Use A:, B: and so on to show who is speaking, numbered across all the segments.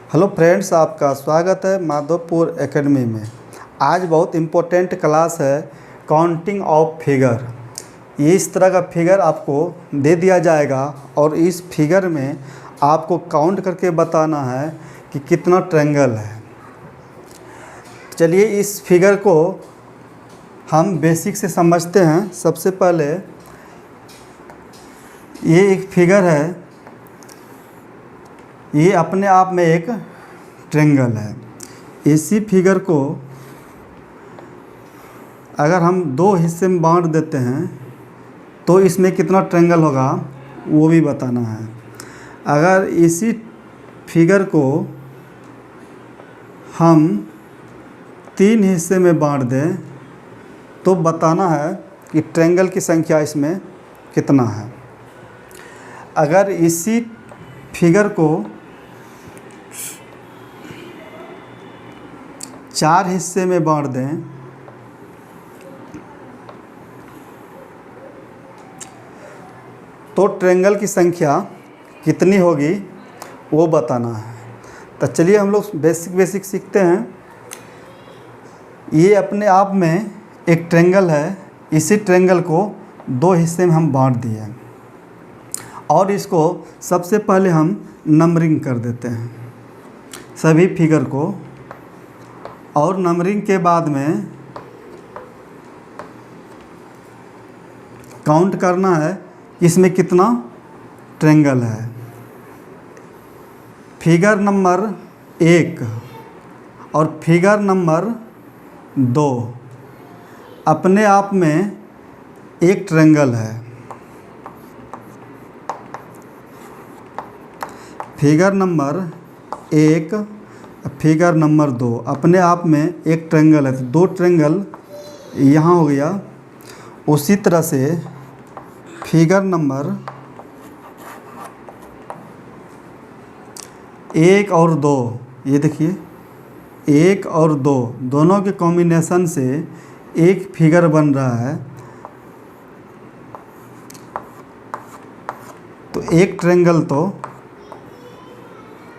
A: Hello friends, आपका स्वागत है माधवपुर एकेडमी में। आज बहुत इम्पोर्टेंट क्लास है काउंटिंग ऑफ फिगर। ये इस तरह का फिगर आपको दे दिया जाएगा और इस फिगर में आपको काउंट करके बताना है कि कितना ट्रायंगल है। चलिए इस फिगर को हम बेसिक से समझते हैं। सबसे पहले ये एक फिगर है, ये अपने आप में एक ट्रायंगल है। इसी फिगर को अगर हम दो हिस्से में बांट देते हैं तो इसमें कितना ट्रायंगल होगा वो भी बताना है। अगर इसी फिगर को हम तीन हिस्से में बांट दें तो बताना है कि ट्रायंगल की संख्या इसमें कितना है। अगर इसी फिगर को चार हिस्से में बांट दें तो ट्रायंगल की संख्या कितनी होगी वो बताना है। तो चलिए हम लोग बेसिक सीखते हैं। ये अपने आप में एक ट्रायंगल है। इसी ट्रायंगल को दो हिस्से में हम बांट दिए और इसको सबसे पहले हम नंबरिंग कर देते हैं सभी फिगर को, और नंबरिंग के बाद में काउंट करना है इसमें कितना ट्रायंगल है। फिगर नंबर 1 और फिगर नंबर 2 अपने आप में एक ट्रायंगल है। फिगर नंबर 1 फिगर नंबर 2 अपने आप में एक ट्रायंगल है। तो दो ट्रायंगल यहाँ हो गया। उसी तरह से फिगर नंबर 1 और 2, ये देखिए 1 और 2 दोनों के कॉम्बिनेशन से एक फिगर बन रहा है। तो एक ट्रायंगल तो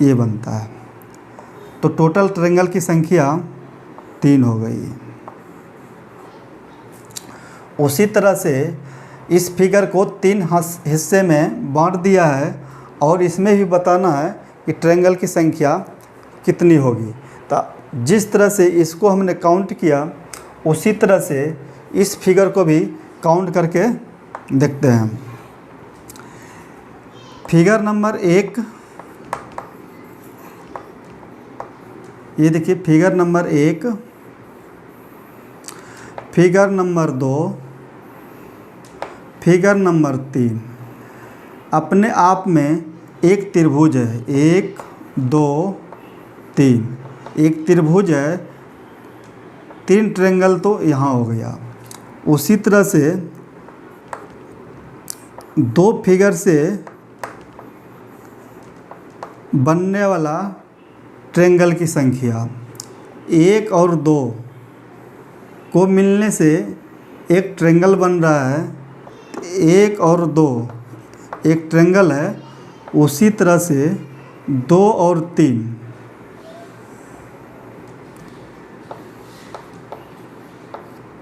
A: ये बनता है। तो टोटल ट्रायंगल की संख्या 3 हो गई। उसी तरह से इस फिगर को 3 हिस्से में बांट दिया है और इसमें भी बताना है कि ट्रायंगल की संख्या कितनी होगी। तो जिस तरह से इसको हमने काउंट किया उसी तरह से इस फिगर को भी काउंट करके देखते हैं। फिगर नंबर 1, ये देखिए figure number 1, figure number 2, figure number 3 अपने आप में एक त्रिभुज है। 1 2 3 एक त्रिभुज है। 3 ट्रायंगल तो यहाँ हो गया। उसी तरह से दो फिगर से बनने वाला ट्रायंगल की संख्या 1 और 2 को मिलने से एक ट्रायंगल बन रहा है। 1 और 2 एक ट्रायंगल है। उसी तरह से 2 और 3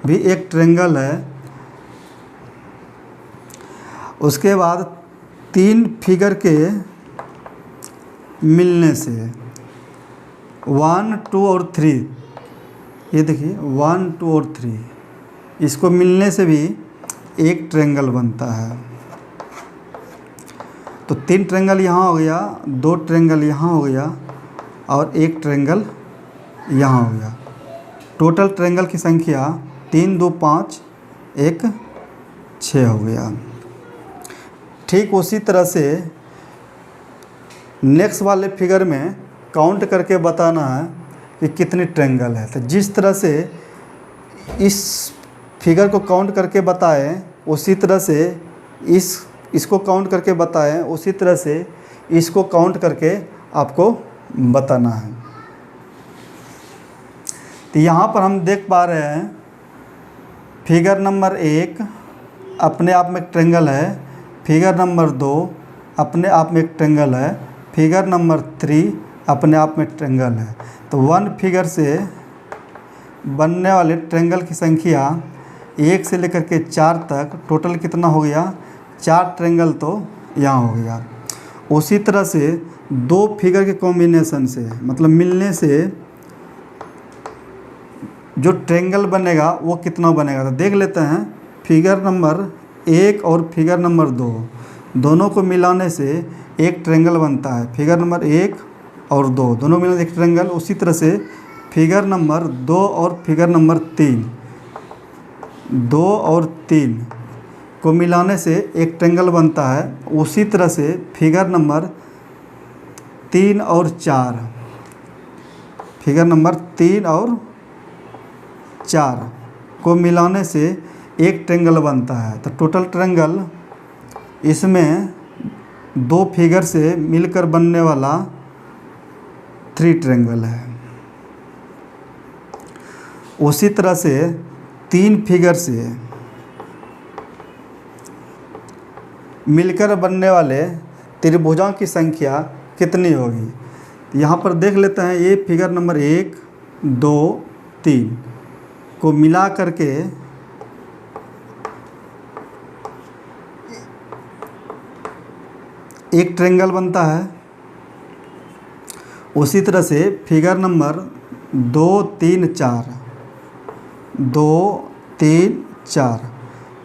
A: भी एक ट्रायंगल है। उसके बाद 3 फिगर के मिलने से 1 2 और 3, ये देखिए 1 2 और 3 इसको मिलने से भी एक ट्रायंगल बनता है। तो 3 ट्रायंगल यहाँ हो गया, 2 ट्रायंगल यहाँ हो गया और एक ट्रायंगल यहाँ हो गया। टोटल ट्रायंगल की संख्या 3 2 5 1 6 हो गया। ठीक उसी तरह से नेक्स्ट वाले फिगर में काउंट करके बताना है कि कितनी ट्रायंगल है। तो जिस तरह से इस फिगर को काउंट करके बताएं उसी तरह से इसको काउंट करके बताएं उसी तरह से इसको काउंट करके आपको बताना है। तो यहाँ पर हम देख पा रहे हैं फिगर नंबर 1 अपने आप में एक ट्रायंगल है। फिगर नंबर 2 अपने आप में एक ट्रायंगल है। फिगर नंबर 3 अपने आप में ट्रेंगल है। तो 1 फिगर से बनने वाले ट्रेंगल की संख्या 1 से लेकर के 4 तक टोटल कितना हो गया, 4 ट्रेंगल तो यहाँ हो गया। उसी तरह से 2 फिगर के कॉम्बिनेशन से मतलब मिलने से जो ट्रेंगल बनेगा वो कितना बनेगा, तो देख लेते हैं। फिगर नंबर 1 और फिगर नंबर 2 दोनों को मिलाने से एक ट्रेंगल बनता है। फिगर नंबर 1 और 2 दोनों मिलाने से एक ट्रेंगल। उसी तरह से फिगर नंबर 2 और फिगर नंबर 3 2 और 3 को मिलाने से एक ट्रेंगल बनता है। उसी तरह से फिगर नंबर 3 और 4 फिगर नंबर 3 और 4 को मिलाने से एक ट्रेंगल बनता है। तो टोटल ट्रेंगल इसमें 2 फिगर से मिलकर बनने वाला 3 ट्रेंगल है। उसी तरह से 3 फिगर से मिलकर बनने वाले त्रिभुजों की संख्या कितनी होगी। यहाँ पर देख लेते हैं। ये फिगर नंबर 1 2 3 को मिला करके एक ट्रेंगल बनता है। उसी तरह से फिगर नंबर 2 3 4 2 3 4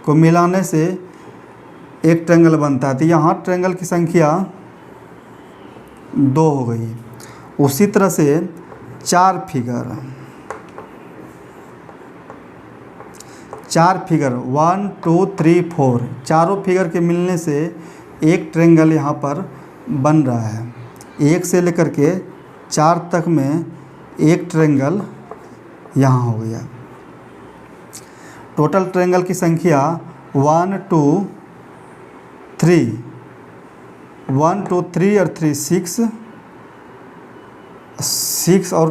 A: को मिलाने से एक ट्रेंगल बनता है। तो यहाँ ट्रेंगल की संख्या 2 हो गई। उसी तरह से 4 फिगर 1 2 3 4 चारों फिगर के मिलने से एक ट्रेंगल यहाँ पर बन रहा है। 1 से लेकर के 4 तक में एक ट्रेंगल यहाँ हो गया। टोटल ट्रेंगल की संख्या 1 2 3 1 2 3 और 3 6 और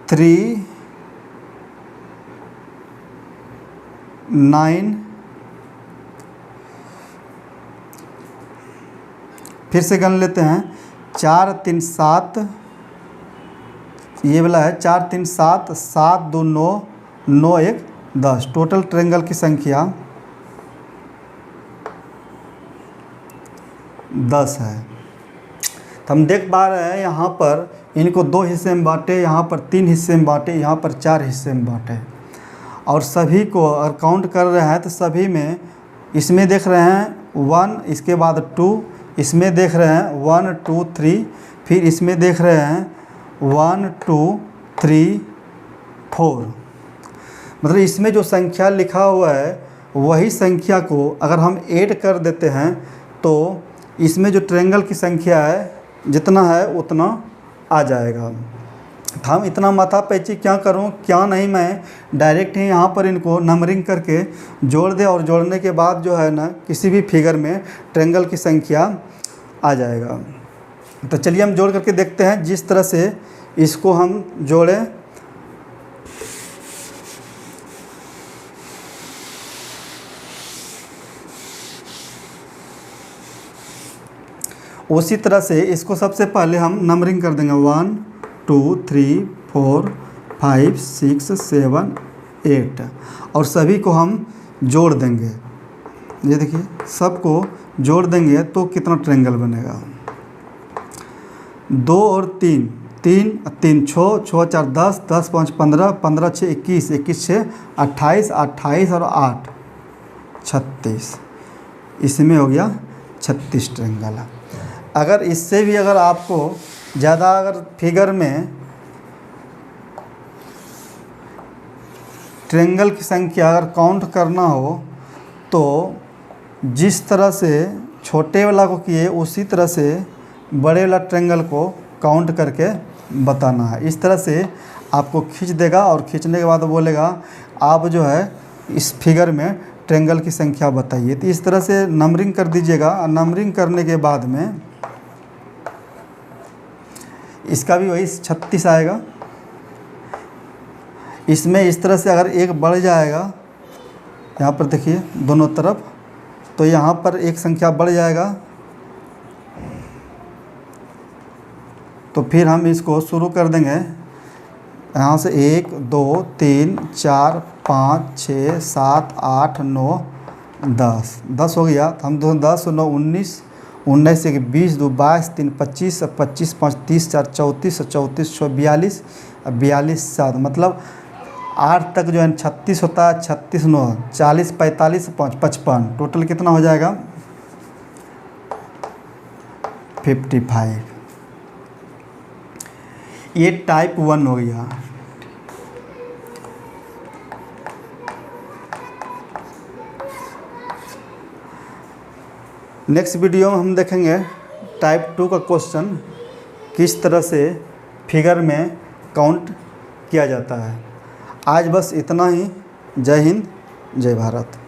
A: 3 9 फिर से गन लेते हैं। 4 3 7 ये वाला है। 4 3 7 7 2 9 9 1 10 टोटल ट्रेंगल की संख्या 10 है। तो हम देख पा रहे हैं यहाँ पर इनको 2 हिस्से में बांटे, यहाँ पर 3 हिस्से में बांटे, यहाँ पर 4 हिस्से में बांटे। और सभी को अगर काउंट कर रहे हैं तो सभी में इसमें देख रहे हैं 1, इसके बाद 2, इसमें देख रहे हैं 1 2 3, फिर इसमें देख रहे हैं 1 2 3 4। मतलब इसमें जो संख्या लिखा हुआ है वही संख्या को अगर हम ऐड कर देते हैं तो इसमें जो ट्रायंगल की संख्या है जितना है उतना आ जाएगा। हम इतना माथा पैची क्या करूं क्या नहीं, मैं डायरेक्ट ही यहाँ पर इनको नंबरिंग करके जोड़ दे और जोड़ने के बाद जो है ना किसी भी फिगर में ट्रायंगल की संख्या आ जाएगा। तो चलिए हम जोड़ करके देखते हैं जिस तरह से इसको हम जोड़ें। उसी तरह से इसको सबसे पहले हम नंबरिंग कर देंगे 1 2 3 4 5 6 7 8 और सभी को हम जोड़ देंगे। ये देखिए सबको जोड़ देंगे तो कितना ट्रायंगल बनेगा। 2 और 3 3 3 6 6 4 10 10 5 15 15 6 21 21 6 28 28 और 8 36। इसमें हो गया 36 ट्रायंगल। अगर इससे भी अगर आपको ज़्यादा अगर फिगर में ट्रायंगल की संख्या अगर काउंट करना हो तो जिस तरह से छोटे वाला को किए उसी तरह से बड़े वाला ट्रायंगल को काउंट करके बताना है। इस तरह से आपको खींच देगा और खींचने के बाद बोलेगा आप जो है इस फिगर में ट्रायंगल की संख्या बताइए। तो इस तरह से नंबरिंग कर दीजिएगा। नंबरिंग करने के बाद में इसका भी वही 36 आएगा। इसमें इस तरह से अगर एक बढ़ जाएगा यहाँ पर देखिए दोनों तरफ तो यहाँ पर एक संख्या बढ़ जाएगा तो फिर हम इसको शुरू कर देंगे यहाँ से 1 2 3 4 5 6 7 8 9 10 10 हो गया। तो हम 10 9 19 19 से 20 2 22 3 25 25 5 30 4 34 34 6 42 42 7 मतलब 8 तक जो है 36 होता है। 36 9 40 45 5 55 टोटल कितना हो जाएगा 55। ये टाइप 1 हो गया। नेक्स्ट वीडियो में हम देखेंगे टाइप 2 का क्वेश्चन किस तरह से फिगर में काउंट किया जाता है। आज बस इतना ही। जय हिंद, जय भारत।